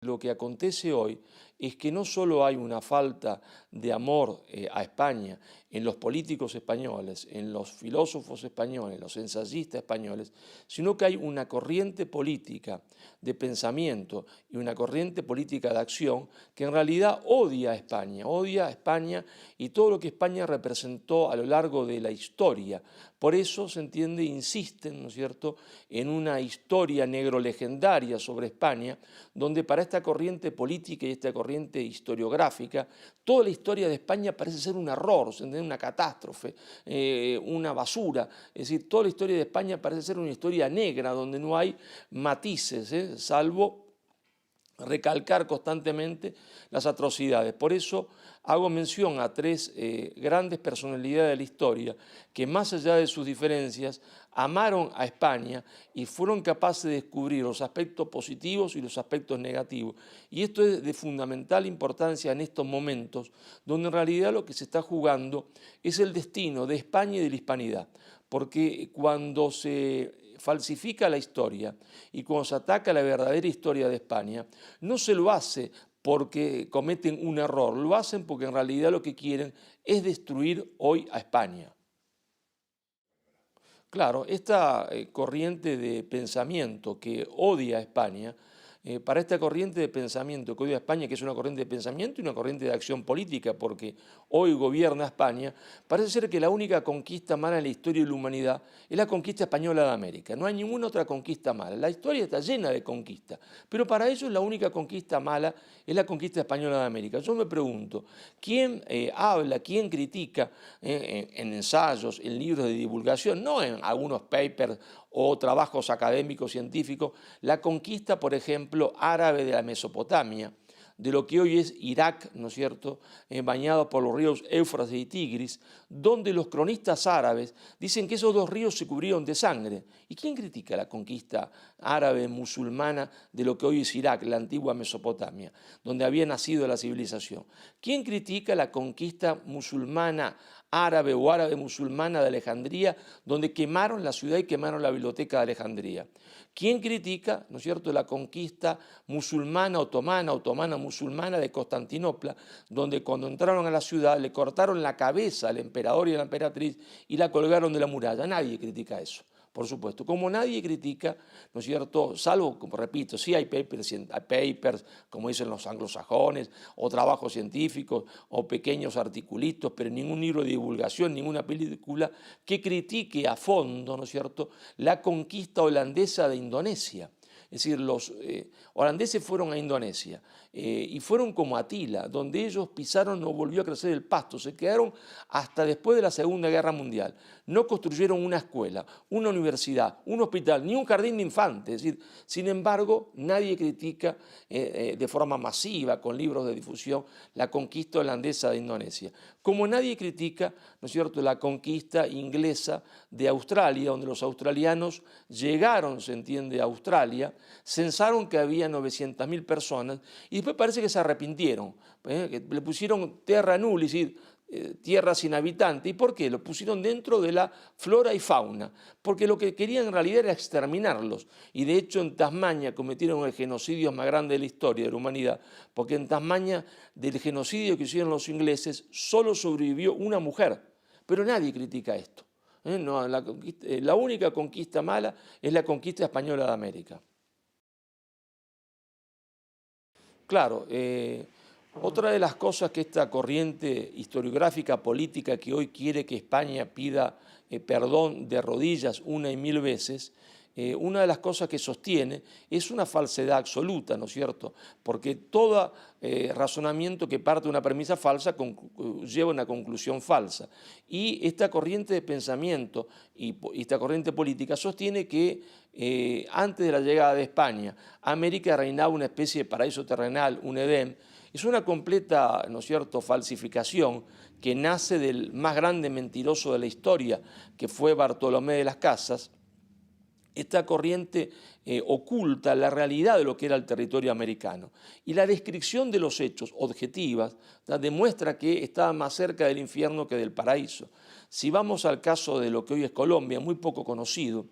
Lo que acontece hoy es que no solo hay una falta de amor a España en los políticos españoles, en los filósofos españoles, en los ensayistas españoles, sino que hay una corriente política de pensamiento y una corriente política de acción que en realidad odia a España y todo lo que España representó a lo largo de la historia. Por eso se entiende, insisten, ¿no es cierto?, en una historia negro-legendaria sobre España, donde para esta corriente política y esta corriente historiográfica, toda la historia de España parece ser un error, una catástrofe, una basura. Es decir, toda la historia de España parece ser una historia negra, donde no hay matices, salvo recalcar constantemente las atrocidades. Por eso hago mención a tres grandes personalidades de la historia que, más allá de sus diferencias, amaron a España y fueron capaces de descubrir los aspectos positivos y los aspectos negativos. Y esto es de fundamental importancia en estos momentos, donde en realidad lo que se está jugando es el destino de España y de la hispanidad. Porque cuando se falsifica la historia y cuando se ataca la verdadera historia de España, no se lo hace porque cometen un error, lo hacen porque en realidad lo que quieren es destruir hoy a España. Claro, esta corriente de pensamiento que odia a España, para esta corriente de pensamiento que odia a España, que es una corriente de pensamiento y una corriente de acción política, porque hoy gobierna España, parece ser que la única conquista mala en la historia de la humanidad es la conquista española de América. No hay ninguna otra conquista mala. La historia está llena de conquistas, pero para ellos la única conquista mala es la conquista española de América. Yo me pregunto, ¿quién habla, quién critica en ensayos, en libros de divulgación, no en algunos papers o trabajos académicos científicos, la conquista, por ejemplo, árabe de la Mesopotamia, de lo que hoy es Irak, ¿no es cierto?, bañado por los ríos Éufrates y Tigris, donde los cronistas árabes dicen que esos dos ríos se cubrieron de sangre. ¿Y quién critica la conquista árabe musulmana de lo que hoy es Irak, la antigua Mesopotamia, donde había nacido la civilización? ¿Quién critica la conquista musulmana árabe o árabe musulmana de Alejandría, donde quemaron la ciudad y quemaron la biblioteca de Alejandría? ¿Quién critica, ¿no es cierto?, la conquista musulmana, otomana musulmana de Constantinopla, donde cuando entraron a la ciudad le cortaron la cabeza al emperador y a la emperatriz y la colgaron de la muralla? Nadie critica eso, por supuesto. Como nadie critica, ¿no es cierto?, salvo, como repito, sí hay papers, como dicen los anglosajones, o trabajos científicos, o pequeños articulitos, pero ningún libro de divulgación, ninguna película que critique a fondo, ¿no es cierto?, la conquista holandesa de Indonesia. Es decir, los holandeses fueron a Indonesia y fueron como Atila, donde ellos pisaron, no volvió a crecer el pasto, se quedaron hasta después de la Segunda Guerra Mundial. No construyeron una escuela, una universidad, un hospital, ni un jardín de infantes. Es decir, sin embargo, nadie critica de forma masiva, con libros de difusión, la conquista holandesa de Indonesia. Como nadie critica, ¿no es cierto?, la conquista inglesa de Australia, donde los australianos llegaron, se entiende, a Australia, censaron que había 900.000 personas y después parece que se arrepintieron, que le pusieron terra nullius, es decir, tierra sin habitante. ¿Y por qué? Lo pusieron dentro de la flora y fauna, porque lo que querían en realidad era exterminarlos. Y de hecho en Tasmania cometieron el genocidio más grande de la historia de la humanidad, porque en Tasmania, del genocidio que hicieron los ingleses, solo sobrevivió una mujer, pero nadie critica esto. No, la única conquista mala es la conquista española de América. Claro, otra de las cosas que esta corriente historiográfica política que hoy quiere que España pida perdón de rodillas una y mil veces, una de las cosas que sostiene es una falsedad absoluta, ¿no es cierto? Porque todo razonamiento que parte de una premisa falsa lleva a una conclusión falsa. Y esta corriente de pensamiento y esta corriente política sostiene que antes de la llegada de España, América reinaba una especie de paraíso terrenal, un Edén. Es una completa, ¿no es cierto?, falsificación que nace del más grande mentiroso de la historia, que fue Bartolomé de las Casas. Esta corriente oculta la realidad de lo que era el territorio americano. Y la descripción de los hechos objetivas demuestra que estaba más cerca del infierno que del paraíso. Si vamos al caso de lo que hoy es Colombia, muy poco conocido,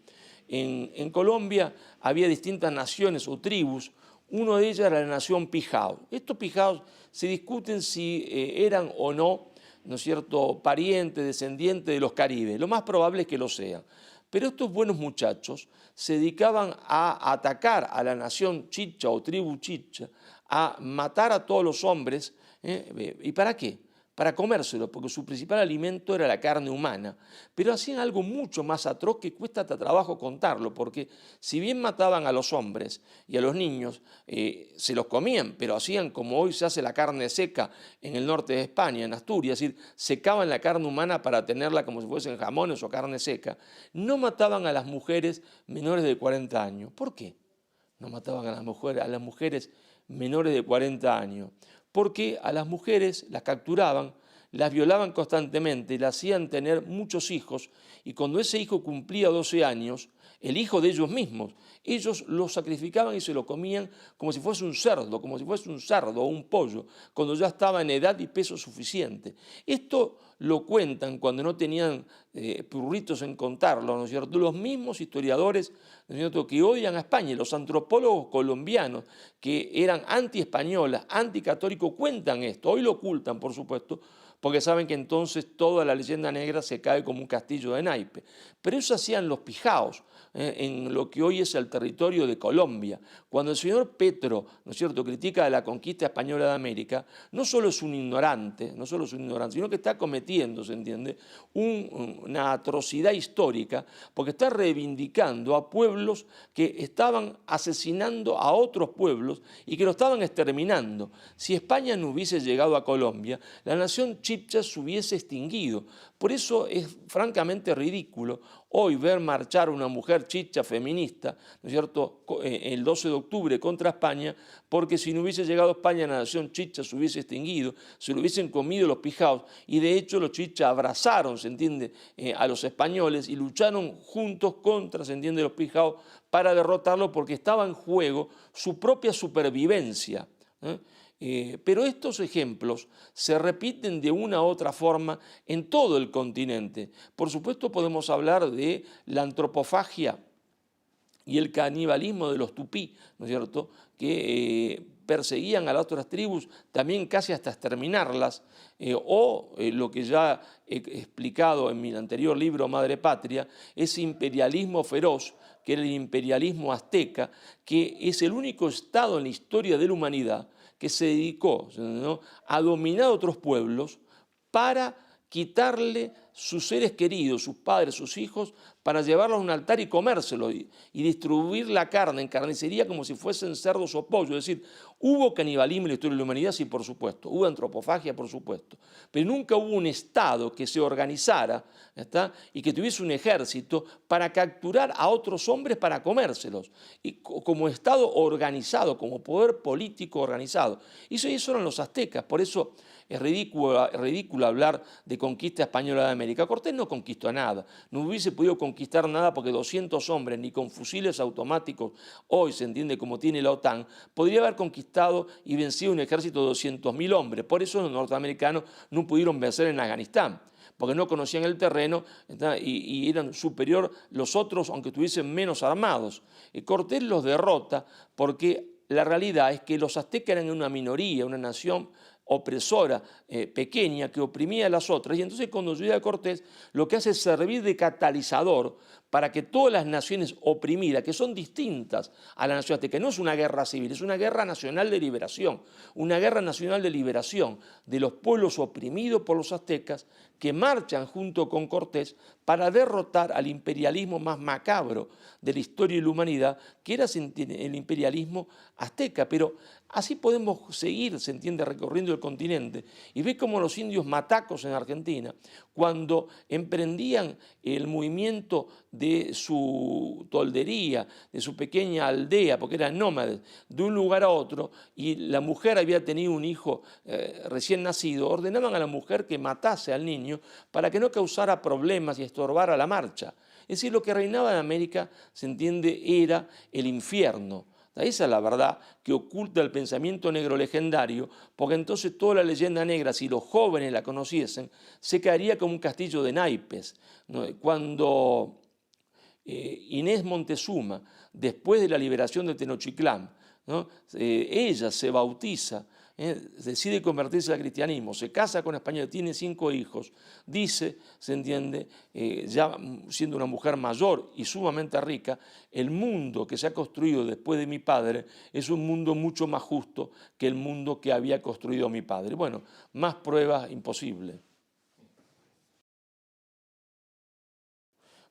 en Colombia había distintas naciones o tribus. Uno de ellas era la nación Pijao. Estos Pijaos se discuten si eran o ¿no es cierto?, parientes, descendientes de los caribes. Lo más probable es que lo sean. Pero estos buenos muchachos se dedicaban a atacar a la nación chicha o tribu chicha, a matar a todos los hombres. ¿Y para qué? Para comérselo, porque su principal alimento era la carne humana. Pero hacían algo mucho más atroz que cuesta hasta trabajo contarlo, porque si bien mataban a los hombres y a los niños, se los comían, pero hacían como hoy se hace la carne seca en el norte de España, en Asturias, es decir, secaban la carne humana para tenerla como si fuesen jamones o carne seca. No mataban a las mujeres menores de 40 años. ¿Por qué no mataban a las mujeres menores de 40 años? Porque a las mujeres las capturaban, las violaban constantemente, las hacían tener muchos hijos, y cuando ese hijo cumplía 12 años, el hijo de ellos mismos, ellos lo sacrificaban y se lo comían como si fuese un cerdo, o un pollo, cuando ya estaba en edad y peso suficiente. Esto lo cuentan cuando no tenían prurritos en contarlo, ¿no es cierto?, los mismos historiadores, ¿no es cierto?, que odian a España, los antropólogos colombianos que eran anti-españolas, anticatólicos, cuentan esto. Hoy lo ocultan, por supuesto, porque saben que entonces toda la leyenda negra se cae como un castillo de naipes. Pero eso hacían los Pijaos, en lo que hoy es el territorio de Colombia. Cuando el señor Petro, ¿no es cierto?, critica la conquista española de América, no solo es un ignorante, sino que está cometiendo, ¿se entiende?, una atrocidad histórica, porque está reivindicando a pueblos que estaban asesinando a otros pueblos y que lo estaban exterminando. Si España no hubiese llegado a Colombia, la nación chicha se hubiese extinguido. Por eso es francamente ridículo hoy ver marchar a una mujer chicha feminista, ¿no es cierto?, el 12 de octubre contra España, porque si no hubiese llegado a España la nación chicha se hubiese extinguido, se lo hubiesen comido los Pijaos, y de hecho los chichas abrazaron, ¿se entiende?, a los españoles y lucharon juntos contra, ¿se entiende?, los Pijaos para derrotarlo, porque estaba en juego su propia supervivencia. Pero estos ejemplos se repiten de una u otra forma en todo el continente. Por supuesto podemos hablar de la antropofagia y el canibalismo de los tupí, ¿no es cierto?, que perseguían a las otras tribus también casi hasta exterminarlas, o lo que ya he explicado en mi anterior libro Madre Patria, ese imperialismo feroz, que era el imperialismo azteca, que es el único estado en la historia de la humanidad que se dedicó, ¿no?, a dominar a otros pueblos para quitarle sus seres queridos, sus padres, sus hijos, para llevarlos a un altar y comérselo y distribuir la carne en carnicería como si fuesen cerdos o pollos. Es decir, hubo canibalismo en la historia de la humanidad, sí, por supuesto, hubo antropofagia, por supuesto, pero nunca hubo un Estado que se organizara, ¿está?, y que tuviese un ejército para capturar a otros hombres para comérselos, y como Estado organizado, como poder político organizado. Y eso eran los aztecas. Por eso es ridículo hablar de conquista española de América. Cortés no conquistó nada, no hubiese podido conquistar nada, porque 200 hombres, ni con fusiles automáticos, hoy se entiende como tiene la OTAN, podría haber conquistado y vencido un ejército de 200.000 hombres. Por eso los norteamericanos no pudieron vencer en Afganistán, porque no conocían el terreno y eran superior los otros, aunque estuviesen menos armados. Cortés los derrota porque la realidad es que los aztecas eran una minoría, una nación opresora, pequeña, que oprimía a las otras, y entonces cuando llega Cortés lo que hace es servir de catalizador para que todas las naciones oprimidas, que son distintas a la nación azteca, no es una guerra civil, es una guerra nacional de liberación, de los pueblos oprimidos por los aztecas, que marchan junto con Cortés para derrotar al imperialismo más macabro de la historia de la humanidad, que era el imperialismo azteca. Pero así podemos seguir, se entiende, recorriendo el continente, y ve cómo los indios matacos en Argentina, cuando emprendían el movimiento de su toldería, de su pequeña aldea, porque eran nómades, de un lugar a otro, y la mujer había tenido un hijo recién nacido, ordenaban a la mujer que matase al niño para que no causara problemas y estorbara la marcha. Es decir, lo que reinaba en América, se entiende, era el infierno. Esa es la verdad que oculta el pensamiento negro legendario, porque entonces toda la leyenda negra, si los jóvenes la conociesen, se caería como un castillo de naipes. Cuando Inés Montezuma, después de la liberación de Tenochtitlán, ¿no? Ella se bautiza, decide convertirse al cristianismo, se casa con española, tiene 5 hijos, dice, se entiende, ya siendo una mujer mayor y sumamente rica, el mundo que se ha construido después de mi padre es un mundo mucho más justo que el mundo que había construido mi padre. Bueno, más pruebas imposible.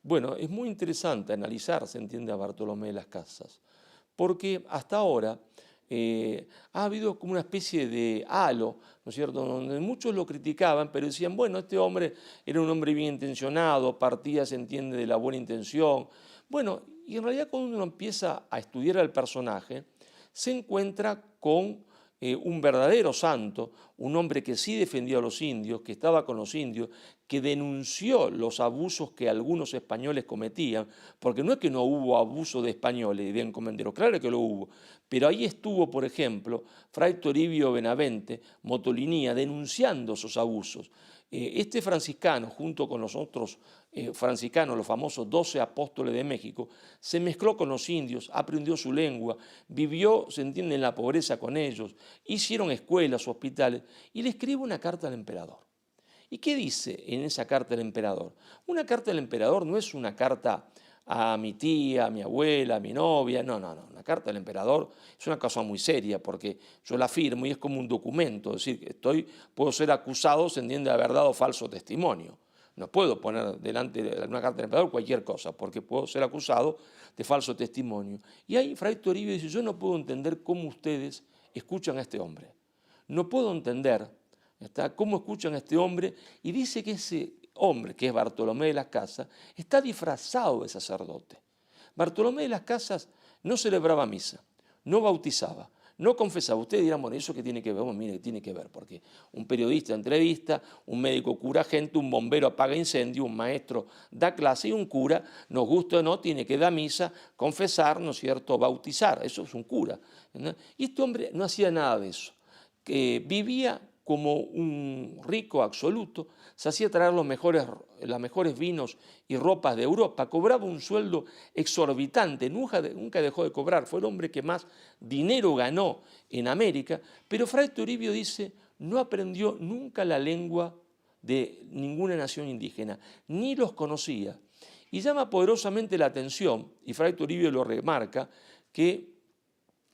Bueno, es muy interesante analizar, se entiende, a Bartolomé de las Casas, porque hasta ahora ha habido como una especie de halo, ¿no es cierto?, donde muchos lo criticaban, pero decían, bueno, este hombre era un hombre bien intencionado, partía, se entiende, de la buena intención. Bueno, y en realidad cuando uno empieza a estudiar al personaje, se encuentra con un verdadero santo, un hombre que sí defendió a los indios, que estaba con los indios, que denunció los abusos que algunos españoles cometían, porque no es que no hubo abuso de españoles y de encomenderos, claro que lo hubo, pero ahí estuvo, por ejemplo, Fray Toribio Benavente Motolinía denunciando esos abusos. Este franciscano, junto con los otros franciscanos, los famosos 12 apóstoles de México, se mezcló con los indios, aprendió su lengua, vivió, se entiende, en la pobreza con ellos, hicieron escuelas, hospitales, y le escribe una carta al emperador. ¿Y qué dice en esa carta del emperador? Una carta del emperador no es una carta a mi tía, a mi abuela, a mi novia, no. Una carta del emperador es una cosa muy seria porque yo la firmo y es como un documento, es decir, que puedo ser acusado, se entiende, de haber dado falso testimonio. No puedo poner delante de una carta del emperador cualquier cosa porque puedo ser acusado de falso testimonio. Y ahí Fray Toribio dice, yo no puedo entender cómo ustedes escuchan a este hombre. No puedo entender cómo escuchan a este hombre, y dice que ese hombre, que es Bartolomé de las Casas, está disfrazado de sacerdote. Bartolomé de las Casas no celebraba misa, no bautizaba, no confesaba. Ustedes dirán, bueno, ¿eso qué tiene que ver? Bueno, mire, tiene que ver, porque un periodista entrevista, un médico cura gente, un bombero apaga incendio, un maestro da clase y un cura, nos guste o no, tiene que dar misa, confesar, ¿no es cierto?, bautizar. Eso es un cura, ¿no? Y este hombre no hacía nada de eso, que vivía como un rico absoluto, se hacía traer los mejores vinos y ropas de Europa, cobraba un sueldo exorbitante, nunca dejó de cobrar, fue el hombre que más dinero ganó en América, pero Fray Toribio dice, no aprendió nunca la lengua de ninguna nación indígena, ni los conocía. Y llama poderosamente la atención, y Fray Toribio lo remarca, que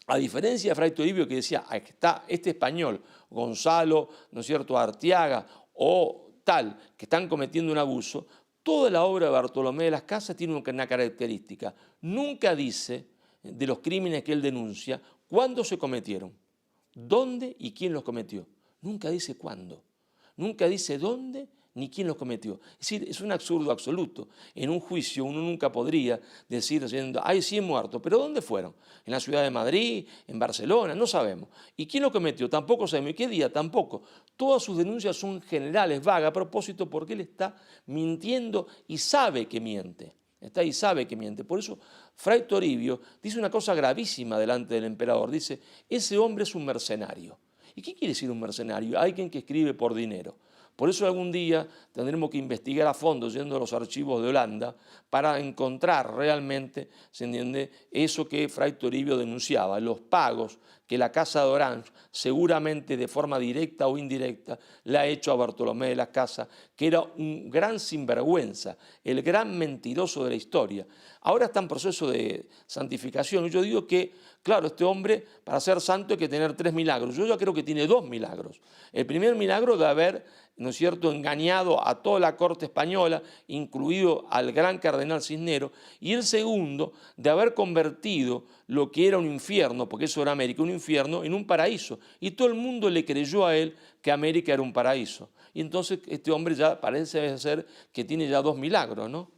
a diferencia de Fray Toribio que decía, aquí está este español, Gonzalo, ¿no es cierto?, Arteaga o tal, que están cometiendo un abuso, toda la obra de Bartolomé de las Casas tiene una característica. Nunca dice de los crímenes que él denuncia cuándo se cometieron, dónde y quién los cometió. Nunca dice cuándo, nunca dice dónde ni quién los cometió. Es decir, es un absurdo absoluto. En un juicio uno nunca podría decir, hay 100 muertos, pero ¿dónde fueron? ¿En la ciudad de Madrid? ¿En Barcelona? No sabemos. ¿Y quién lo cometió? Tampoco sabemos. ¿Y qué día? Tampoco. Todas sus denuncias son generales, vagas, a propósito porque él está mintiendo y sabe que miente. Y sabe que miente. Por eso Fray Toribio dice una cosa gravísima delante del emperador. Dice, ese hombre es un mercenario. ¿Y qué quiere decir un mercenario? Alguien que escribe por dinero. Por eso algún día tendremos que investigar a fondo, yendo a los archivos de Holanda, para encontrar realmente, ¿se entiende?, eso que Fray Toribio denunciaba, los pagos que la Casa de Orange, seguramente de forma directa o indirecta, le ha hecho a Bartolomé de las Casas, que era un gran sinvergüenza, el gran mentiroso de la historia. Ahora está en proceso de santificación. Yo digo que, claro, este hombre, para ser santo hay que tener 3 milagros. Yo ya creo que tiene 2 milagros. El primer milagro de haber, ¿no es cierto?, engañado a toda la corte española, incluido al gran cardenal Cisneros, y el segundo, de haber convertido lo que era un infierno, porque eso era América, un infierno, en un paraíso. Y todo el mundo le creyó a él que América era un paraíso. Y entonces este hombre ya parece ser que tiene ya 2 milagros, ¿no?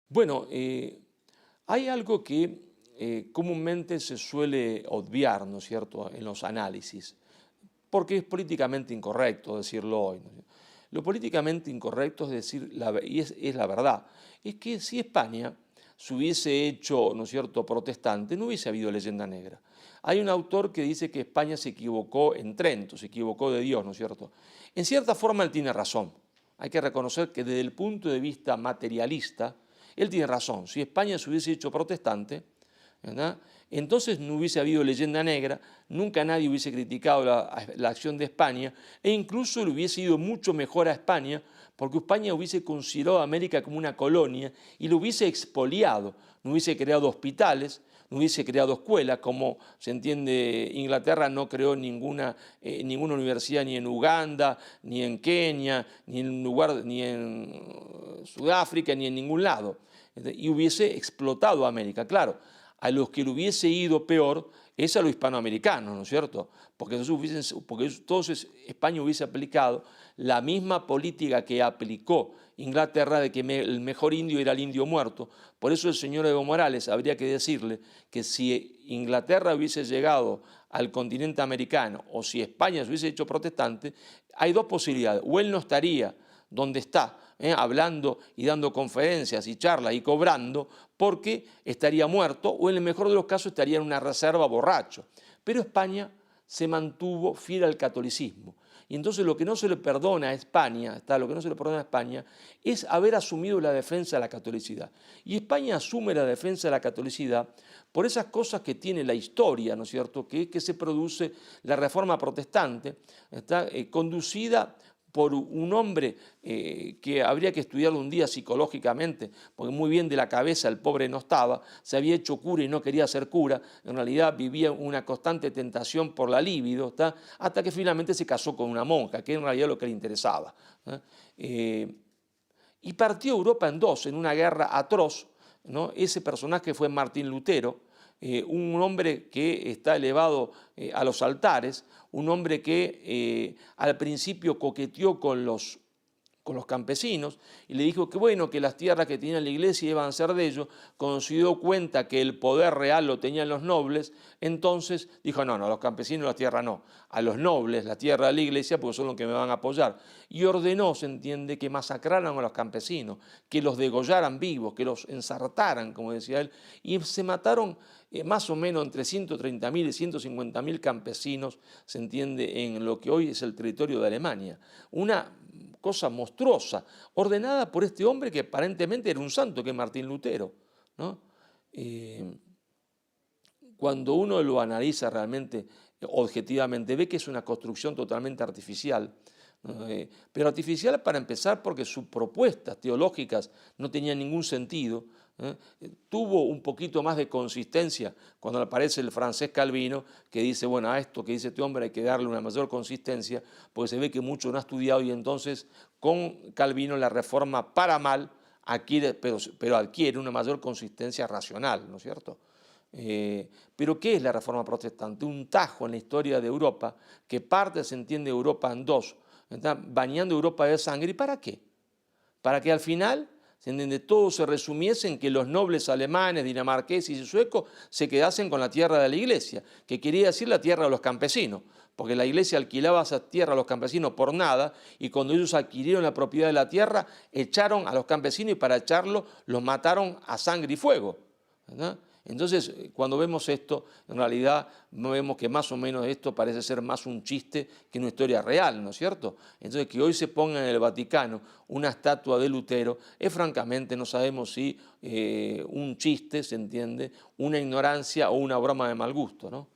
Bueno, hay algo que comúnmente se suele obviar, ¿no es cierto?, en los análisis, porque es políticamente incorrecto decirlo hoy, ¿no? Lo políticamente incorrecto es decir, y es la verdad, es que si España se hubiese hecho, ¿no es cierto?, protestante, no hubiese habido leyenda negra. Hay un autor que dice que España se equivocó en Trento, se equivocó de Dios, ¿no es cierto? En cierta forma él tiene razón. Hay que reconocer que desde el punto de vista materialista, él tiene razón. Si España se hubiese hecho protestante, ¿verdad? Entonces no hubiese habido leyenda negra, nunca nadie hubiese criticado la acción de España e incluso le hubiese ido mucho mejor a España porque España hubiese considerado a América como una colonia y lo hubiese expoliado, no hubiese creado hospitales, no hubiese creado escuelas, como se entiende Inglaterra no creó ninguna universidad ni en Uganda, ni en Kenia, ni en Sudáfrica, ni en ningún lado, y hubiese explotado a América, claro. A los que le hubiese ido peor es a los hispanoamericanos, ¿no es cierto? Porque entonces España hubiese aplicado la misma política que aplicó Inglaterra de que el mejor indio era el indio muerto. Por eso el señor Evo Morales habría que decirle que si Inglaterra hubiese llegado al continente americano o si España se hubiese hecho protestante, hay dos posibilidades. O él no estaría donde está, hablando y dando conferencias y charlas y cobrando, porque estaría muerto o en el mejor de los casos estaría en una reserva borracho. Pero España se mantuvo fiel al catolicismo. Y entonces lo que no se le perdona a España, lo que no se le perdona a España es haber asumido la defensa de la catolicidad. Y España asume la defensa de la catolicidad por esas cosas que tiene la historia, ¿no es cierto?, que es que se produce la Reforma Protestante, está conducida por un hombre que habría que estudiarlo un día psicológicamente, porque muy bien de la cabeza el pobre no estaba, se había hecho cura y no quería ser cura, en realidad vivía una constante tentación por la libido, hasta que finalmente se casó con una monja, que en realidad lo que le interesaba. Y partió Europa en dos, en una guerra atroz, ¿no? Ese personaje fue Martín Lutero, un hombre que está elevado a los altares, un hombre que al principio coqueteó con los campesinos y le dijo que bueno, que las tierras que tenía la iglesia iban a ser de ellos. Cuando se dio cuenta que el poder real lo tenían los nobles, entonces dijo no, a los campesinos la tierra no, a los nobles la tierra de la iglesia porque son los que me van a apoyar. Y ordenó, se entiende, que masacraran a los campesinos, que los degollaran vivos, que los ensartaran, como decía él, y se mataron más o menos entre 130.000 y 150.000 campesinos, se entiende, en lo que hoy es el territorio de Alemania. Una cosa monstruosa, ordenada por este hombre que aparentemente era un santo, que es Martín Lutero, ¿no? Cuando uno lo analiza realmente, objetivamente, ve que es una construcción totalmente artificial, pero artificial para empezar porque sus propuestas teológicas no tenían ningún sentido. Tuvo un poquito más de consistencia cuando aparece el francés Calvino, que dice, bueno, a esto que dice este hombre hay que darle una mayor consistencia, porque se ve que mucho no ha estudiado y entonces con Calvino la reforma para mal adquiere, pero adquiere una mayor consistencia racional, ¿no es cierto? Pero ¿qué es la reforma protestante? Un tajo en la historia de Europa que parte, se entiende, Europa en dos, está bañando Europa de sangre. ¿Y para qué? Para que al final, se entiende, todo se resumiese en que los nobles alemanes, dinamarqueses y suecos se quedasen con la tierra de la iglesia, que quería decir la tierra de los campesinos, porque la iglesia alquilaba esa tierra a los campesinos por nada, y cuando ellos adquirieron la propiedad de la tierra, echaron a los campesinos y para echarlos los mataron a sangre y fuego, ¿verdad? Entonces, cuando vemos esto, en realidad vemos que más o menos esto parece ser más un chiste que una historia real, ¿no es cierto? Entonces, que hoy se ponga en el Vaticano una estatua de Lutero, es francamente, no sabemos si un chiste, se entiende, una ignorancia o una broma de mal gusto, ¿no?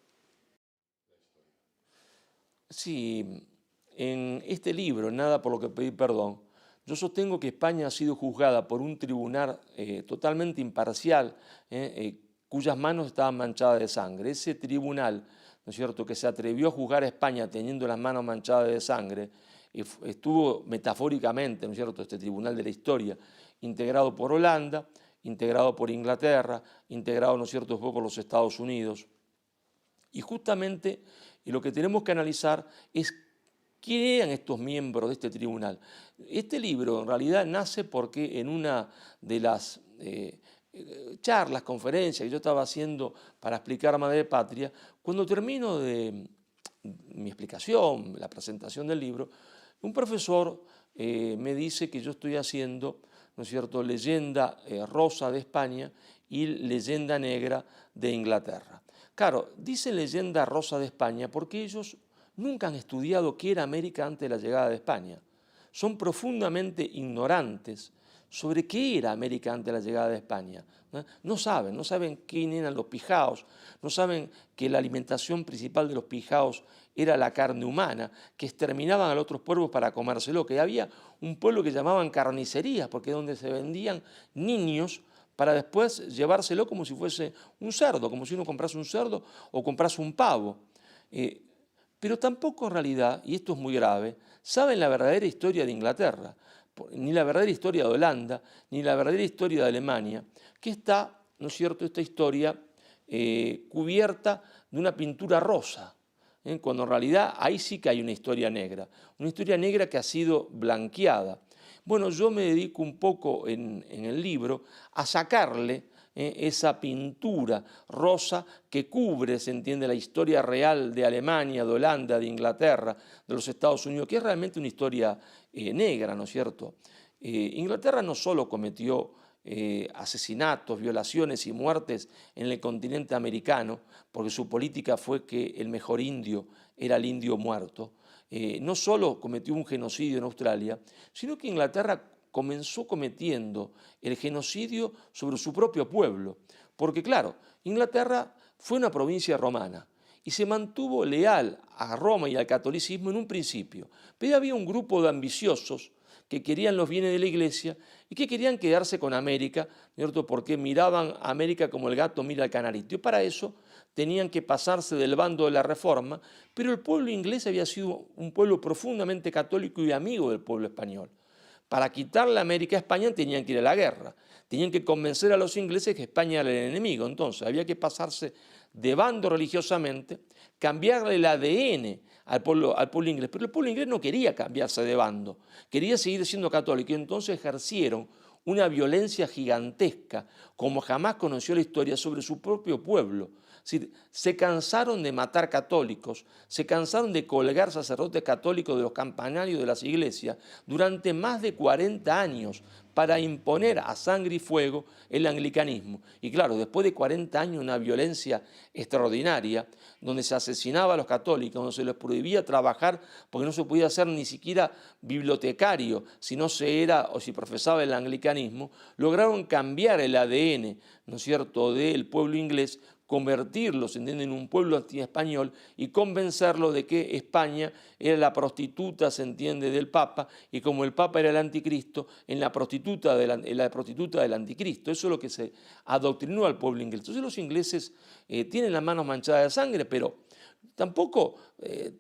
Sí, en este libro, Nada por lo que pedir perdón, yo sostengo que España ha sido juzgada por un tribunal totalmente imparcial, cuyas manos estaban manchadas de sangre. Ese tribunal, ¿no es cierto?, que se atrevió a juzgar a España teniendo las manos manchadas de sangre, estuvo metafóricamente, ¿no es cierto?, este tribunal de la historia, integrado por Holanda, integrado por Inglaterra, integrado, ¿no es cierto?, después por los Estados Unidos. Y justamente lo que tenemos que analizar es quién eran estos miembros de este tribunal. Este libro en realidad nace porque en una de las charlas, conferencias que yo estaba haciendo para explicar Madre Patria, cuando termino de mi explicación, la presentación del libro, un profesor me dice que yo estoy haciendo, ¿no es cierto?, leyenda rosa de España y leyenda negra de Inglaterra. Claro, dice leyenda rosa de España porque ellos nunca han estudiado qué era América antes de la llegada de España. Son profundamente ignorantes sobre qué era América antes de la llegada de España. No saben, no saben quién eran los pijaos, no saben que la alimentación principal de los pijaos era la carne humana, que exterminaban a los otros pueblos para comérselo, que había un pueblo que llamaban carnicerías, porque es donde se vendían niños para después llevárselo como si fuese un cerdo, como si uno comprase un cerdo o comprase un pavo. Pero tampoco en realidad, y esto es muy grave, saben la verdadera historia de Inglaterra, ni la verdadera historia de Holanda, ni la verdadera historia de Alemania, que está, ¿no es cierto?, esta historia cubierta de una pintura rosa, cuando en realidad ahí sí que hay una historia negra que ha sido blanqueada. Bueno, yo me dedico un poco en el libro a sacarle esa pintura rosa que cubre, se entiende, la historia real de Alemania, de Holanda, de Inglaterra, de los Estados Unidos, que es realmente una historia negra, ¿no es cierto? Inglaterra no solo cometió asesinatos, violaciones y muertes en el continente americano, porque su política fue que el mejor indio era el indio muerto, no solo cometió un genocidio en Australia, sino que Inglaterra comenzó cometiendo el genocidio sobre su propio pueblo, porque claro, Inglaterra fue una provincia romana y se mantuvo leal a Roma y al catolicismo en un principio, pero había un grupo de ambiciosos que querían los bienes de la Iglesia y que querían quedarse con América, ¿cierto?, porque miraban a América como el gato mira al canarito. Y para eso tenían que pasarse del bando de la Reforma, pero el pueblo inglés había sido un pueblo profundamente católico y amigo del pueblo español. Para quitarle a América a España tenían que ir a la guerra, tenían que convencer a los ingleses que España era el enemigo. Entonces había que pasarse de bando religiosamente, cambiarle el ADN al pueblo inglés, pero el pueblo inglés no quería cambiarse de bando, quería seguir siendo católico y entonces ejercieron una violencia gigantesca como jamás conoció la historia sobre su propio pueblo. Es decir, se cansaron de matar católicos, se cansaron de colgar sacerdotes católicos de los campanarios de las iglesias durante más de 40 años para imponer a sangre y fuego el anglicanismo. Y claro, después de 40 años una violencia extraordinaria, donde se asesinaba a los católicos, donde se les prohibía trabajar porque no se podía ser ni siquiera bibliotecario si no se era o si profesaba el anglicanismo, lograron cambiar el ADN, ¿no es cierto?, del pueblo inglés, convertirlos, ¿entienden?, en un pueblo antiespañol y convencerlos de que España era la prostituta, se entiende, del Papa, y como el Papa era el anticristo, en la prostituta del anticristo. Eso es lo que se adoctrinó al pueblo inglés. Entonces los ingleses tienen las manos manchadas de sangre, pero tampoco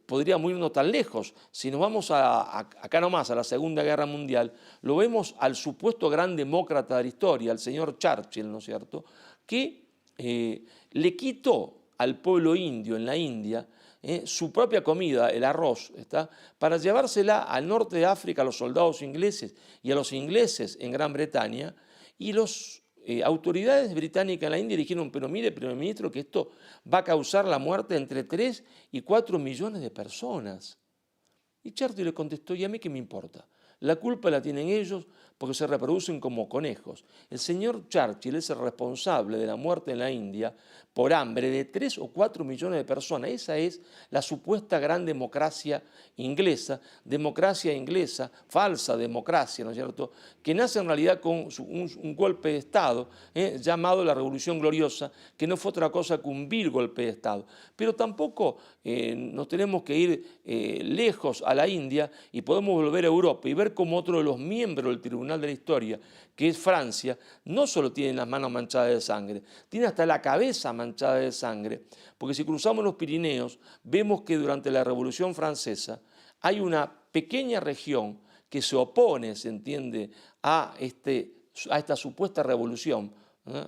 podríamos irnos tan lejos. Si nos vamos acá nomás a la Segunda Guerra Mundial, lo vemos al supuesto gran demócrata de la historia, al señor Churchill, ¿no es cierto?, que le quitó al pueblo indio en la India su propia comida, el arroz, para llevársela al norte de África a los soldados ingleses y a los ingleses en Gran Bretaña, y las autoridades británicas en la India dijeron, pero mire, primer ministro, que esto va a causar la muerte de entre 3 y 4 millones de personas. Y Churchill le contestó, ¿y a mí qué me importa? La culpa la tienen ellos porque se reproducen como conejos. El señor Churchill es el responsable de la muerte en la India por hambre de 3 o 4 millones de personas. Esa es la supuesta gran democracia inglesa, falsa democracia, ¿no es cierto?, que nace en realidad con un golpe de Estado llamado la Revolución Gloriosa, que no fue otra cosa que un vil golpe de Estado. Pero tampoco nos tenemos que ir lejos a la India y podemos volver a Europa y ver cómo otro de los miembros del Tribunal de la Historia, que es Francia, no solo tiene las manos manchadas de sangre, tiene hasta la cabeza manchada de sangre, porque si cruzamos los Pirineos, vemos que durante la Revolución Francesa hay una pequeña región que se opone, se entiende, a esta supuesta revolución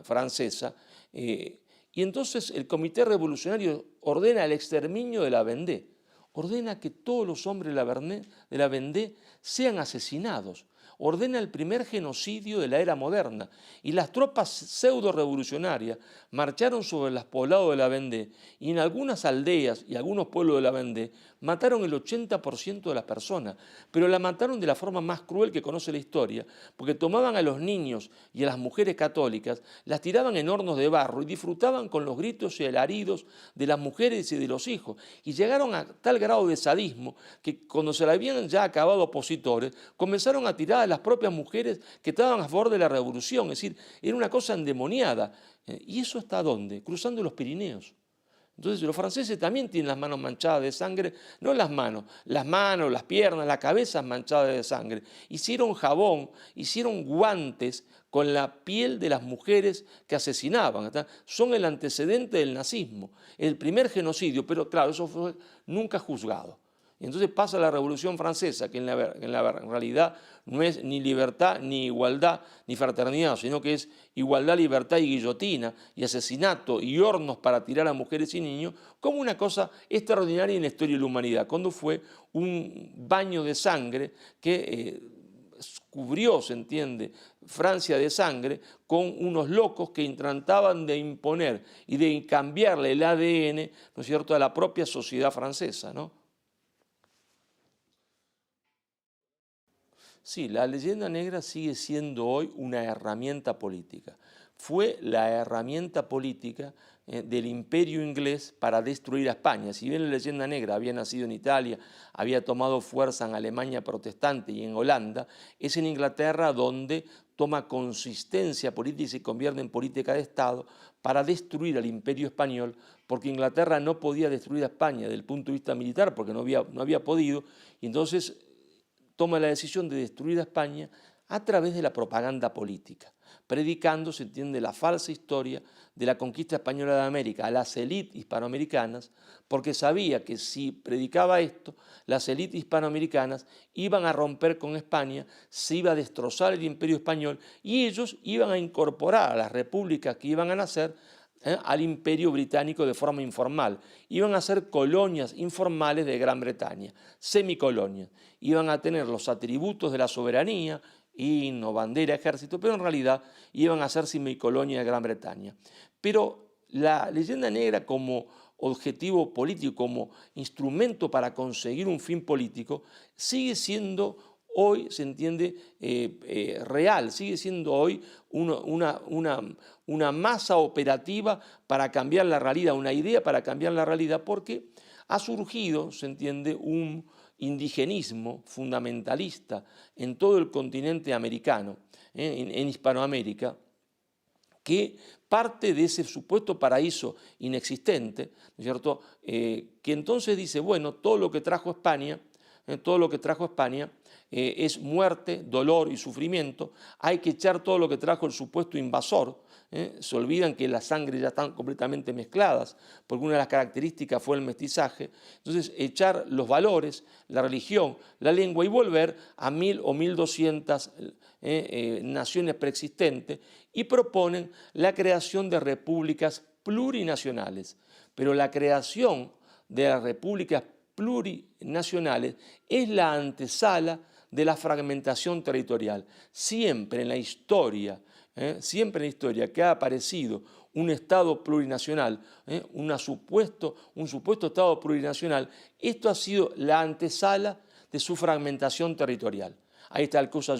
francesa, y entonces el Comité Revolucionario ordena el exterminio de la Vendée, ordena que todos los hombres de la Vendée sean asesinados, ordena el primer genocidio de la era moderna, y las tropas pseudo-revolucionarias marcharon sobre los poblados de la Vendée y en algunas aldeas y algunos pueblos de la Vendée mataron el 80% de las personas, pero la mataron de la forma más cruel que conoce la historia, porque tomaban a los niños y a las mujeres católicas, las tiraban en hornos de barro y disfrutaban con los gritos y alaridos de las mujeres y de los hijos, y llegaron a tal grado de sadismo que cuando se le habían ya acabado opositores, comenzaron a tirar representadas las propias mujeres que estaban a favor de la revolución, es decir, era una cosa endemoniada. ¿Y eso hasta dónde? Cruzando los Pirineos. Entonces los franceses también tienen las manos manchadas de sangre, no las manos, las piernas, la cabeza manchada de sangre. Hicieron jabón, hicieron guantes con la piel de las mujeres que asesinaban. ¿Está? Son el antecedente del nazismo, el primer genocidio, pero claro, eso fue nunca juzgado. Y entonces pasa la Revolución Francesa, que en la realidad no es ni libertad, ni igualdad, ni fraternidad, sino que es igualdad, libertad y guillotina, y asesinato, y hornos para tirar a mujeres y niños, como una cosa extraordinaria en la historia de la humanidad, cuando fue un baño de sangre que cubrió, se entiende, Francia de sangre, con unos locos que trataban de imponer y de cambiarle el ADN, ¿no es cierto?, a la propia sociedad francesa, ¿no? Sí, la leyenda negra sigue siendo hoy una herramienta política. Fue la herramienta política del imperio inglés para destruir a España. Si bien la leyenda negra había nacido en Italia, había tomado fuerza en Alemania protestante y en Holanda, es en Inglaterra donde toma consistencia política y se convierte en política de Estado para destruir al imperio español, porque Inglaterra no podía destruir a España desde el punto de vista militar, porque no había podido, y entonces toma la decisión de destruir a España a través de la propaganda política, predicando, se entiende, la falsa historia de la conquista española de América a las élites hispanoamericanas, porque sabía que si predicaba esto, las élites hispanoamericanas iban a romper con España, se iba a destrozar el imperio español y ellos iban a incorporar a las repúblicas que iban a nacer al imperio británico de forma informal. Iban a ser colonias informales de Gran Bretaña, semicolonias. Iban a tener los atributos de la soberanía, himno, bandera, ejército, pero en realidad iban a ser semicolonias de Gran Bretaña. Pero la leyenda negra como objetivo político, como instrumento para conseguir un fin político, sigue siendo hoy, se entiende, real, sigue siendo hoy una masa operativa para cambiar la realidad, una idea para cambiar la realidad, porque ha surgido, se entiende, un indigenismo fundamentalista en todo el continente americano, en Hispanoamérica, que parte de ese supuesto paraíso inexistente, ¿no es cierto?, que entonces dice, bueno, todo lo que trajo España es muerte, dolor y sufrimiento, hay que echar todo lo que trajo el supuesto invasor, se olvidan que las sangres ya están completamente mezcladas, porque una de las características fue el mestizaje, entonces echar los valores, la religión, la lengua y volver a 1000 o 1200 naciones preexistentes y proponen la creación de repúblicas plurinacionales, pero la creación de las repúblicas plurinacionales es la antesala de la fragmentación territorial. Siempre en la historia que ha aparecido un Estado plurinacional, un supuesto Estado plurinacional, esto ha sido la antesala de su fragmentación territorial. Ahí está el caso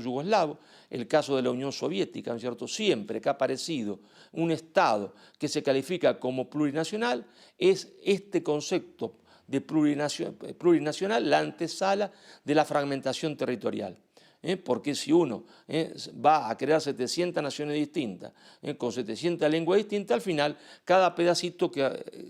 yugoslavo, el caso de la Unión Soviética, ¿no es cierto? Siempre que ha aparecido un Estado que se califica como plurinacional, es este concepto de plurinacional la antesala de la fragmentación territorial. Porque si uno va a crear 700 naciones distintas, con 700 lenguas distintas, al final cada pedacito que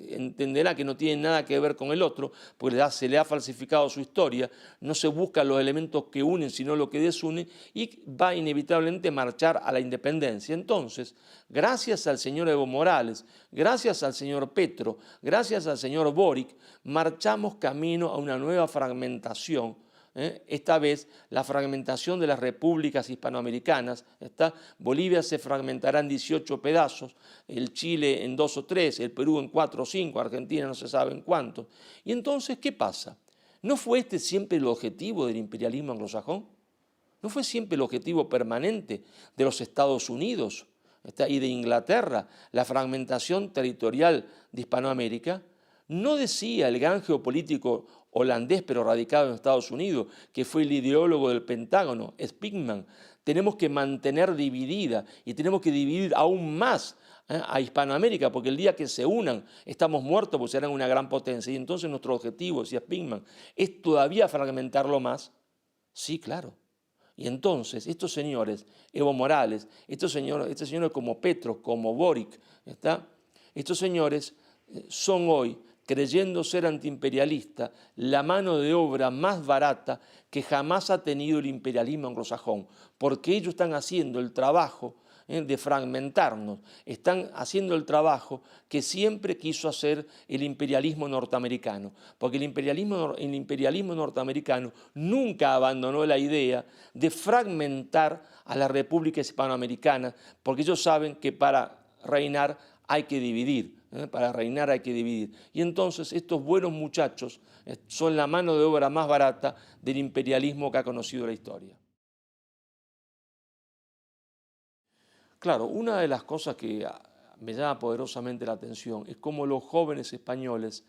entenderá que no tiene nada que ver con el otro, porque se le ha falsificado su historia, no se buscan los elementos que unen, sino lo que desunen, y va inevitablemente a marchar a la independencia. Entonces, gracias al señor Evo Morales, gracias al señor Petro, gracias al señor Boric, marchamos camino a una nueva fragmentación. Esta vez la fragmentación de las repúblicas hispanoamericanas, Bolivia se fragmentará en 18 pedazos, el Chile en 2 o 3, el Perú en 4 o 5, Argentina no se sabe en cuántos. Y entonces, ¿qué pasa? ¿No fue este siempre el objetivo del imperialismo anglosajón? ¿No fue siempre el objetivo permanente de los Estados Unidos y de Inglaterra, la fragmentación territorial de Hispanoamérica? ¿No decía el gran geopolítico holandés pero radicado en Estados Unidos, que fue el ideólogo del Pentágono, Spigman, tenemos que mantener dividida y tenemos que dividir aún más a Hispanoamérica, porque el día que se unan estamos muertos porque serán una gran potencia? Y entonces nuestro objetivo, decía Spigman, es todavía fragmentarlo más. Sí, claro. Y entonces estos señores, Evo Morales, estos señores como Petro, como Boric, estos señores son hoy, creyendo ser antiimperialista, la mano de obra más barata que jamás ha tenido el imperialismo anglosajón, porque ellos están haciendo el trabajo de fragmentarnos, están haciendo el trabajo que siempre quiso hacer el imperialismo norteamericano, porque el imperialismo norteamericano nunca abandonó la idea de fragmentar a las repúblicas hispanoamericanas, porque ellos saben que para reinar hay que dividir. Para reinar hay que dividir. Y entonces estos buenos muchachos son la mano de obra más barata del imperialismo que ha conocido la historia. Claro, una de las cosas que me llama poderosamente la atención es cómo los jóvenes españoles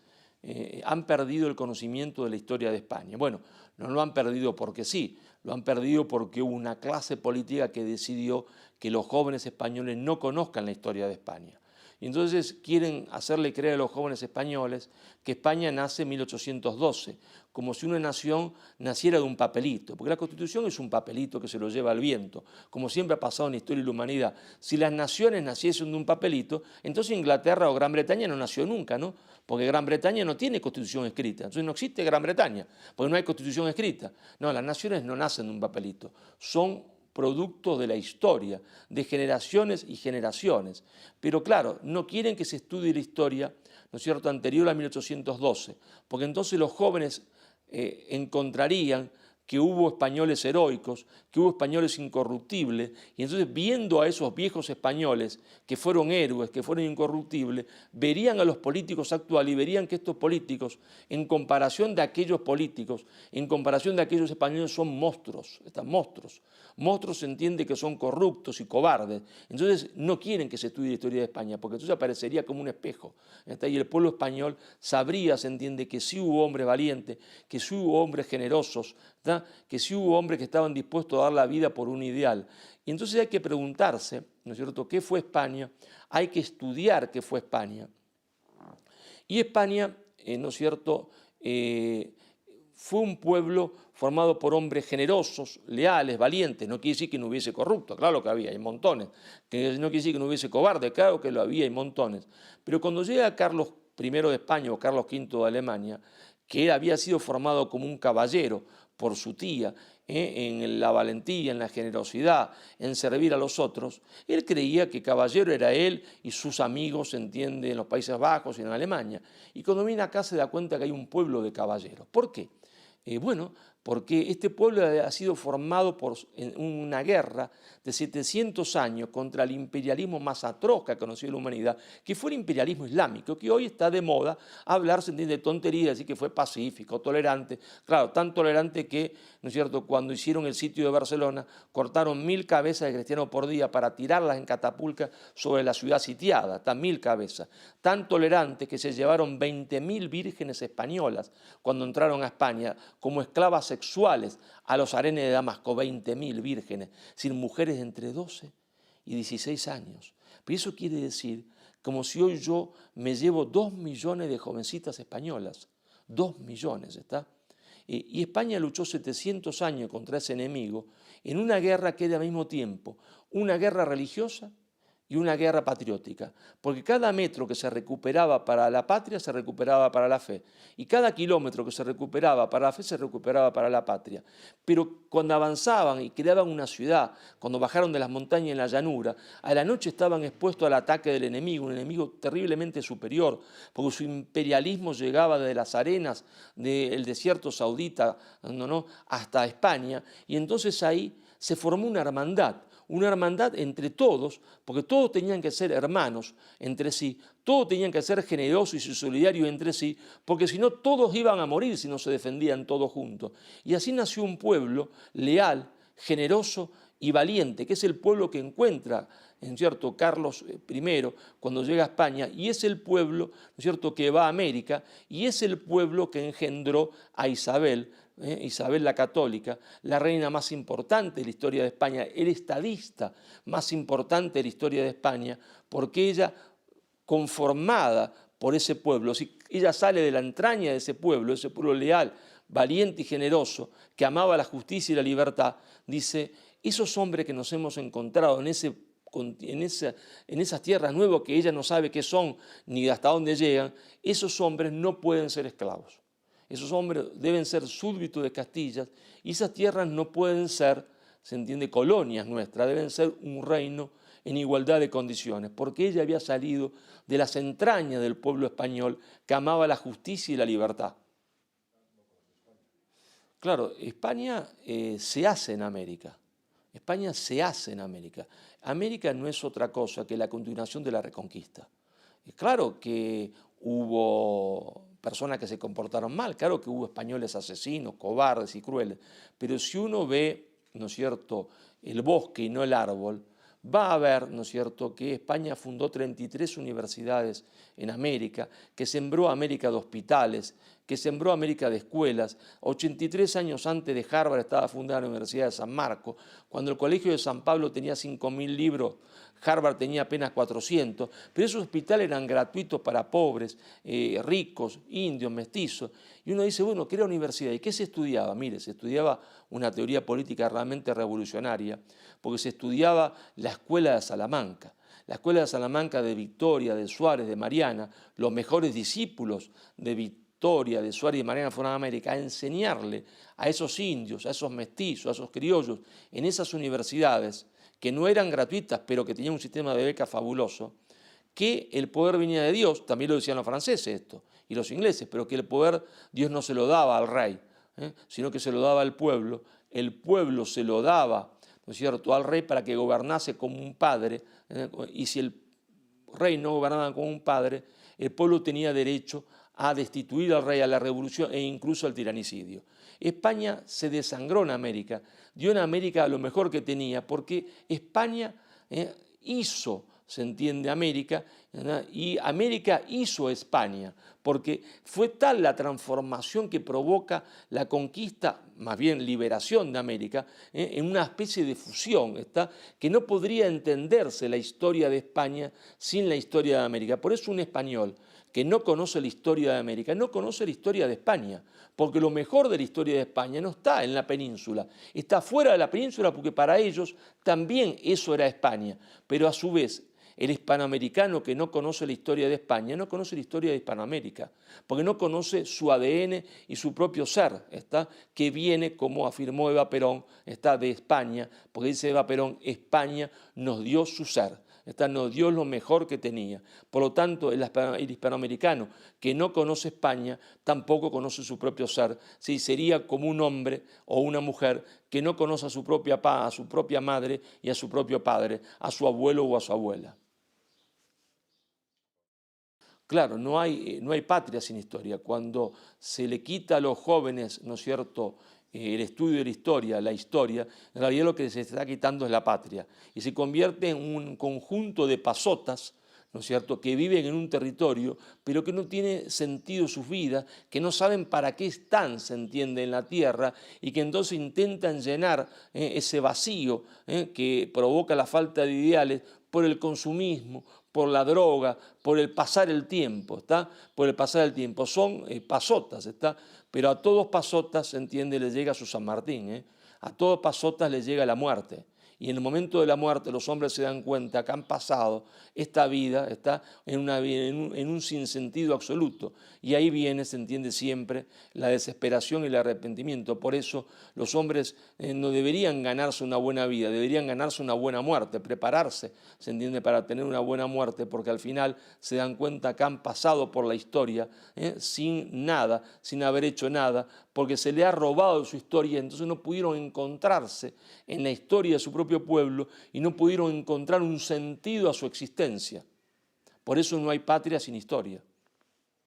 han perdido el conocimiento de la historia de España. Bueno, no lo han perdido porque sí, lo han perdido porque hubo una clase política que decidió que los jóvenes españoles no conozcan la historia de España. Y entonces quieren hacerle creer a los jóvenes españoles que España nace en 1812, como si una nación naciera de un papelito, porque la Constitución es un papelito que se lo lleva al viento, como siempre ha pasado en la historia de la humanidad. Si las naciones naciesen de un papelito, entonces Inglaterra o Gran Bretaña no nació nunca, ¿no? Porque Gran Bretaña no tiene Constitución escrita, entonces no existe Gran Bretaña, porque no hay Constitución escrita. No, las naciones no nacen de un papelito, son producto de la historia, de generaciones y generaciones. Pero claro, no quieren que se estudie la historia, ¿no es cierto?, anterior a 1812, porque entonces los jóvenes encontrarían que hubo españoles heroicos, que hubo españoles incorruptibles, y entonces viendo a esos viejos españoles que fueron héroes, que fueron incorruptibles, verían a los políticos actuales y verían que estos políticos, en comparación de aquellos políticos, en comparación de aquellos españoles, son monstruos, están monstruos. Monstruos se entiende que son corruptos y cobardes, entonces no quieren que se estudie la historia de España, porque entonces aparecería como un espejo, y el pueblo español sabría, se entiende, que sí hubo hombres valientes, que sí hubo hombres generosos, que sí hubo hombres que estaban dispuestos a dar la vida por un ideal. Y entonces hay que preguntarse, ¿no es cierto?, ¿qué fue España? Hay que estudiar qué fue España. Y España, ¿no es cierto?, fue un pueblo formado por hombres generosos, leales, valientes. No quiere decir que no hubiese corruptos, claro que había, hay montones. No quiere decir que no hubiese cobardes, claro que lo había, hay montones. Pero cuando llega Carlos I de España o Carlos V de Alemania, que había sido formado como un caballero por su tía, en la valentía, en la generosidad, en servir a los otros, él creía que caballero era él y sus amigos, se entiende, en los Países Bajos y en Alemania. Y cuando viene acá se da cuenta que hay un pueblo de caballeros. ¿Por qué? Bueno, porque este pueblo ha sido formado por una guerra de 700 años contra el imperialismo más atroz que ha conocido la humanidad, que fue el imperialismo islámico, que hoy está de moda hablar, se entiende, de tonterías, decir que fue pacífico, tolerante. Claro, tan tolerante que, ¿no es cierto?, cuando hicieron el sitio de Barcelona, cortaron 1000 cabezas de cristianos por día para tirarlas en catapulta sobre la ciudad sitiada, hasta 1000 cabezas. Tan tolerante que se llevaron 20.000 vírgenes españolas cuando entraron a España como esclavas sexuales a los harenes de Damasco, 20.000 vírgenes, sin mujeres de entre 12 y 16 años. Pero eso quiere decir como si hoy yo me llevo 2 millones de jovencitas españolas, 2 millones, ¿está? Y España luchó 700 años contra ese enemigo en una guerra que era al mismo tiempo una guerra religiosa y una guerra patriótica, porque cada metro que se recuperaba para la patria se recuperaba para la fe, y cada kilómetro que se recuperaba para la fe se recuperaba para la patria. Pero cuando avanzaban y creaban una ciudad, cuando bajaron de las montañas en la llanura, a la noche estaban expuestos al ataque del enemigo, un enemigo terriblemente superior, porque su imperialismo llegaba desde las arenas del desierto saudita, hasta España, y entonces ahí se formó una hermandad entre todos, porque todos tenían que ser hermanos entre sí, todos tenían que ser generosos y solidarios entre sí, porque si no todos iban a morir si no se defendían todos juntos. Y así nació un pueblo leal, generoso y valiente, que es el pueblo que encuentra, ¿no es cierto?, Carlos I cuando llega a España, y es el pueblo, ¿no es cierto?, que va a América, y es el pueblo que engendró a Isabel, Isabel la Católica, la reina más importante de la historia de España, el estadista más importante de la historia de España, porque ella, conformada por ese pueblo, si ella sale de la entraña de ese pueblo leal, valiente y generoso, que amaba la justicia y la libertad, dice, esos hombres que nos hemos encontrado en esas tierras nuevas que ella no sabe qué son ni hasta dónde llegan, esos hombres no pueden ser esclavos. Esos hombres deben ser súbditos de Castilla y esas tierras no pueden ser, se entiende, colonias nuestras, deben ser un reino en igualdad de condiciones, porque ella había salido de las entrañas del pueblo español que amaba la justicia y la libertad. Claro, España se hace en América. España se hace en América. América no es otra cosa que la continuación de la Reconquista. Claro que hubo personas que se comportaron mal, claro que hubo españoles asesinos, cobardes y crueles, pero si uno ve, ¿no es cierto?, el bosque y no el árbol, va a ver, ¿no es cierto?, que España fundó 33 universidades en América, que sembró América de hospitales, que sembró América de escuelas. 83 años antes de Harvard estaba fundada la Universidad de San Marcos. Cuando el Colegio de San Pablo tenía 5.000 libros, Harvard tenía apenas 400, pero esos hospitales eran gratuitos para pobres, ricos, indios, mestizos. Y uno dice, bueno, ¿qué era universidad? ¿Y qué se estudiaba? Mire, se estudiaba una teoría política realmente revolucionaria, porque se estudiaba la Escuela de Salamanca. La Escuela de Salamanca de Victoria, de Suárez, de Mariana, los mejores discípulos de Victoria, de Suárez y de Mariana fueron a América a enseñarle a esos indios, a esos mestizos, a esos criollos, en esas universidades, que no eran gratuitas, pero que tenían un sistema de becas fabuloso, que el poder venía de Dios, también lo decían los franceses esto, y los ingleses, pero que el poder Dios no se lo daba al rey, sino que se lo daba al pueblo, el pueblo se lo daba, ¿no es cierto?, al rey para que gobernase como un padre, y si el rey no gobernaba como un padre, el pueblo tenía derecho a destituir al rey, a la revolución e incluso al tiranicidio. España se desangró en América, dio en América lo mejor que tenía, porque España hizo, se entiende, América, ¿verdad?, y América hizo España, porque fue tal la transformación que provoca la conquista, más bien liberación de América, en una especie de fusión, ¿está?, que no podría entenderse la historia de España sin la historia de América. Por eso un español que no conoce la historia de América, no conoce la historia de España, porque lo mejor de la historia de España no está en la península, está fuera de la península porque para ellos también eso era España, pero a su vez el hispanoamericano que no conoce la historia de España no conoce la historia de Hispanoamérica, porque no conoce su ADN y su propio ser, ¿está?, que viene, como afirmó Eva Perón, está de España, porque dice Eva Perón, España nos dio su ser. Nos dio lo mejor que tenía. Por lo tanto, el hispanoamericano que no conoce España tampoco conoce su propio ser. Sí, sería como un hombre o una mujer que no conoce a su propia madre y a su propio padre, a su abuelo o a su abuela. Claro, no hay patria sin historia. Cuando se le quita a los jóvenes, ¿no es cierto?, el estudio de la historia, en realidad lo que se está quitando es la patria y se convierte en un conjunto de pasotas, ¿no es cierto?, que viven en un territorio, pero que no tiene sentido sus vidas, que no saben para qué están, se entiende, en la tierra, y que entonces intentan llenar ese vacío que provoca la falta de ideales por el consumismo, por la droga, por el pasar el tiempo, ¿está? Por el pasar el tiempo. Son pasotas, ¿está? Pero a todos pasotas, se entiende, les llega su San Martín, a todos pasotas les llega la muerte. Y en el momento de la muerte los hombres se dan cuenta que han pasado esta vida, está en un sinsentido absoluto. Y ahí viene, se entiende siempre, la desesperación y el arrepentimiento. Por eso los hombres no deberían ganarse una buena vida, deberían ganarse una buena muerte, prepararse, se entiende, para tener una buena muerte, porque al final se dan cuenta que han pasado por la historia sin nada, sin haber hecho nada, porque se le ha robado su historia, entonces no pudieron encontrarse en la historia de su propio pueblo y no pudieron encontrar un sentido a su existencia. Por eso no hay patria sin historia.